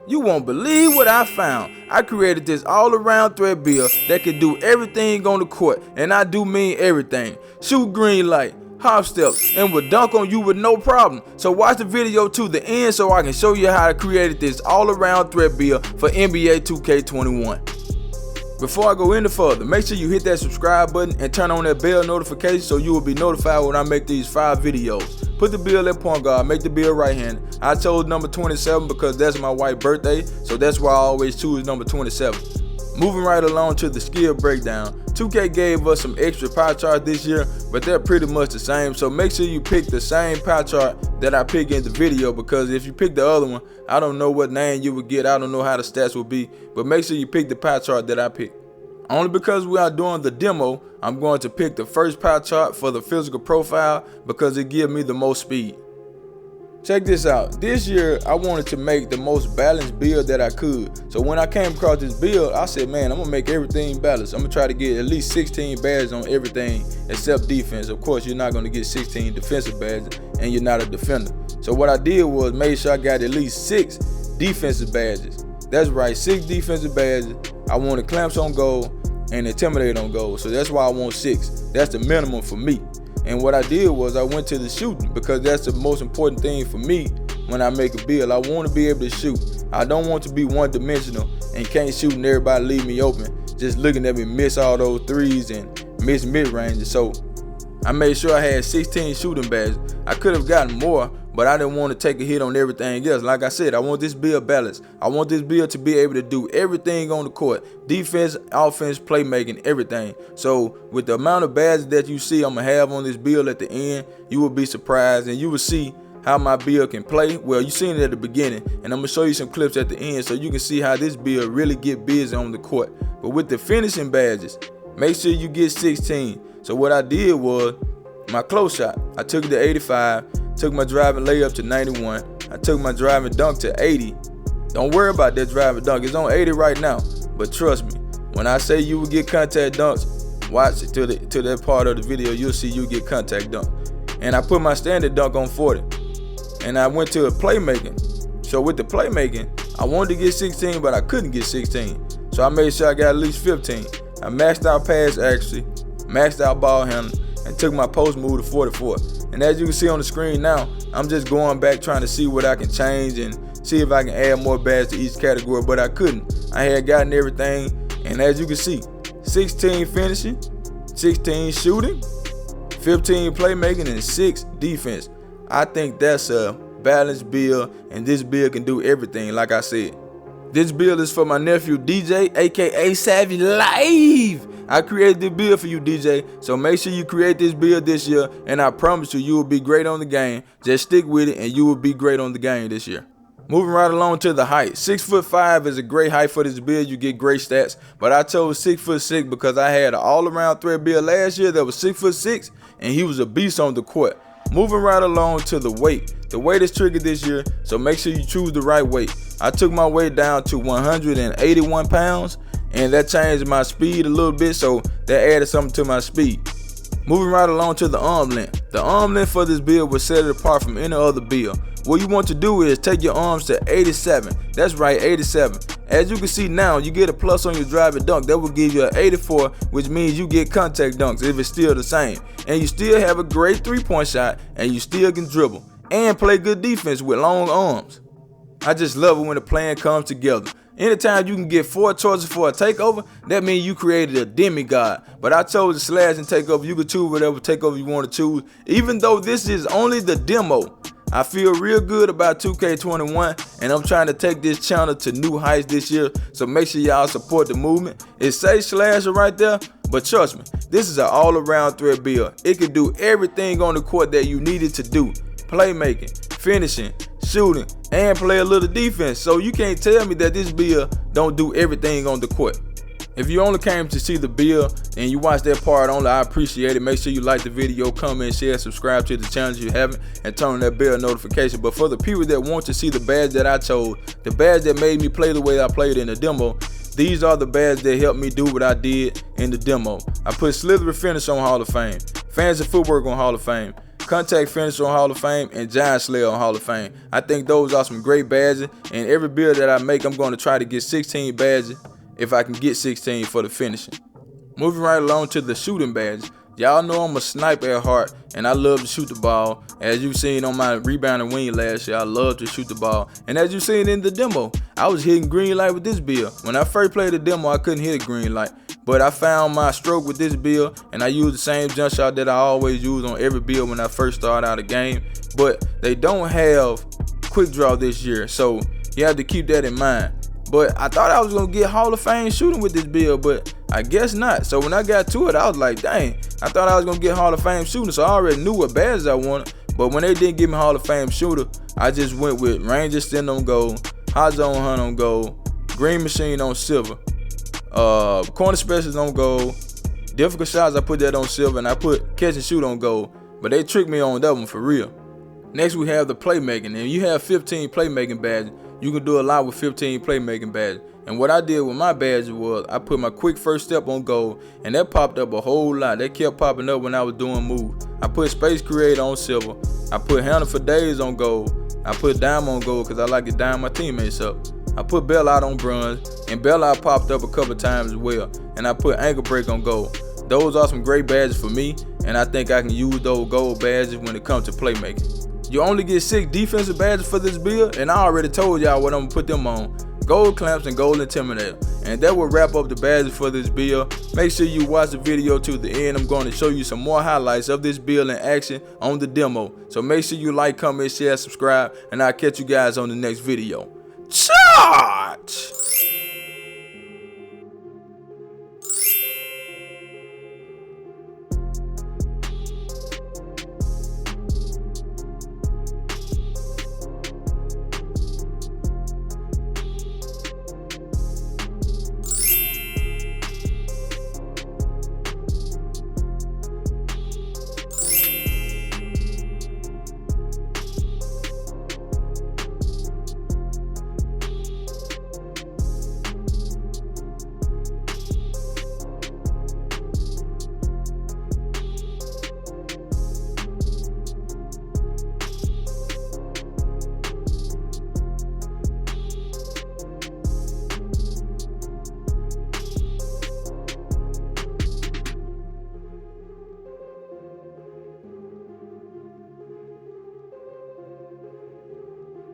You won't believe what I found. I created this all-around thread build that can do everything on the court, and I do mean everything. Shoot green light, hop steps, and will dunk on you with no problem. So watch the video to the end so I can show you how I created this all-around thread build for NBA 2K21. Before I go any further, make sure you hit that subscribe button and turn on that bell notification so you will be notified when I make these 5 videos. Put the build at point guard, make the build right-handed. I chose number 27 because that's my wife's birthday, so that's why I always choose number 27. Moving right along to the skill breakdown, 2K gave us some extra pie charts this year, but they're pretty much the same, so make sure you pick the same pie chart that I pick in the video, because if you pick the other one, I don't know what name you would get, I don't know how the stats will be, but make sure you pick the pie chart that I pick. Only because we are doing the demo, I'm going to pick the first pie chart for the physical profile because it gives me the most speed. Check this out. This year, I wanted to make the most balanced build that I could. So when I came across this build, I said, man, I'm going to make everything balanced. I'm going to try to get at least 16 badges on everything except defense. Of course, you're not going to get 16 defensive badges and you're not a defender. So what I did was make sure I got at least 6 defensive badges. That's right, 6 defensive badges. I wanted clamps on goal and intimidate on goal. So that's why I want 6. That's the minimum for me. And what I did was I went to the shooting because that's the most important thing for me when I make a build. I want to be able to shoot. I don't want to be one-dimensional and can't shoot and everybody leave me open, just looking at me miss all those threes and miss mid-ranges. So I made sure I had 16 shooting badges. I could have gotten more, but I didn't want to take a hit on everything else. Like I said, I want this build balanced. I want this build to be able to do everything on the court. Defense, offense, playmaking, everything. So with the amount of badges that you see I'm going to have on this build at the end, you will be surprised and you will see how my build can play. Well, you seen it at the beginning, and I'm going to show you some clips at the end so you can see how this build really get busy on the court. But with the finishing badges, make sure you get 16. So what I did was my close shot, I took it to 85, took my driving layup to 91, I took my driving dunk to 80. Don't worry about that driving dunk, it's on 80 right now. But trust me, when I say you will get contact dunks, watch it to that part of the video, you'll see you get contact dunk. And I put my standard dunk on 40. And I went to a playmaking. So with the playmaking, I wanted to get 16, but I couldn't get 16. So I made sure I got at least 15. I maxed out pass accuracy, maxed out ball handling, and took my post move to 44. And as you can see on the screen now, I'm just going back trying to see what I can change and see if I can add more badges to each category, but I couldn't. I had gotten everything, and as you can see, 16 finishing, 16 shooting, 15 playmaking, and 6 defense. I think that's a balanced build, and this build can do everything like I said. This build is for my nephew DJ, aka Savvy Live. I created this build for you, DJ, so make sure you create this build this year, and I promise you will be great on the game. Just stick with it and you will be great on the game this year. Moving right along to the height. 6'5" is a great height for this build. You get great stats, but I chose 6'6" because I had an all-around thread build last year that was 6'6", and he was a beast on the court. Moving right along to the weight. The weight is triggered this year, so make sure you choose the right weight. I took my weight down to 181 pounds, and that changed my speed a little bit, so that added something to my speed. Moving right along to the arm length. The arm length for this build will set it apart from any other build. What you want to do is take your arms to 87. That's right, 87. As you can see now, you get a plus on your driving dunk. That will give you an 84, which means you get contact dunks if it's still the same. And you still have a great three-point shot, and you still can dribble and play good defense with long arms. I just love it when the plan comes together. Anytime you can get 4 choices for a takeover, that means you created a demigod. But I chose the slash and takeover. You can choose whatever takeover you want to choose. Even though this is only the demo, I feel real good about 2K21, and I'm trying to take this channel to new heights this year, so make sure y'all support the movement. It says slasher right there, but trust me, this is an all-around thread build. It can do everything on the court that you need it to do. Playmaking, finishing, shooting, and play a little defense. So you can't tell me that this build don't do everything on the court. If you only came to see the build and you watched that part only, I appreciate it. Make sure you like the video, comment, share, subscribe to the channel if you haven't, and turn on that bell notification. But for the people that want to see the badge that I chose, the badge that made me play the way I played in the demo, these are the badges that helped me do what I did in the demo. I put Slithery Finish on Hall of Fame, Fancy Footwork on Hall of Fame, Contact Finisher on Hall of Fame, and Giant Slayer on Hall of Fame. I think those are some great badges, and every build that I make, I'm going to try to get 16 badges if I can get 16 for the finishing. Moving right along to the shooting badge. Y'all know I'm a sniper at heart, and I love to shoot the ball. As you seen on my rebound and wing last year, I love to shoot the ball. And as you seen in the demo, I was hitting green light with this build. When I first played the demo, I couldn't hit a green light. But I found my stroke with this build, and I used the same jump shot that I always use on every build when I first start out a game. But they don't have quick draw this year, so you have to keep that in mind. But I thought I was going to get Hall of Fame shooting with this build, but I guess not. So when I got to it, I was like, dang, I thought I was going to get Hall of Fame shooting, so I already knew what badges I wanted. But when they didn't give me Hall of Fame shooter, I just went with Ranger Stand on gold, Hot Zone Hunt on gold, Green Machine on silver, Corner Specialist on gold, Difficult Shots, I put that on silver, and I put Catch and Shoot on gold. But they tricked me on that one for real. Next we have the Playmaking, and you have 15 Playmaking badges. You can do a lot with 15 Playmaking badges. And what I did with my badge was I put my quick first step on gold, and that popped up a whole lot. That kept popping up when I was doing moves. I put Space Creator on silver. I put Handle for Days on gold. I put Dime on gold because I like to dime my teammates up. I put Bailout on bronze, and Bailout popped up a couple times as well. And I put Ankle Break on gold. Those are some great badges for me, and I think I can use those gold badges when it comes to playmaking. You only get 6 defensive badges for this build, and I already told y'all what I'm gonna put them on. Gold Clamps and Gold Intimidator. And that will wrap up the badges for this build. Make sure you watch the video to the end. I'm going to show you some more highlights of this build in action on the demo. So make sure you like, comment, share, subscribe, and I'll catch you guys on the next video. Charge!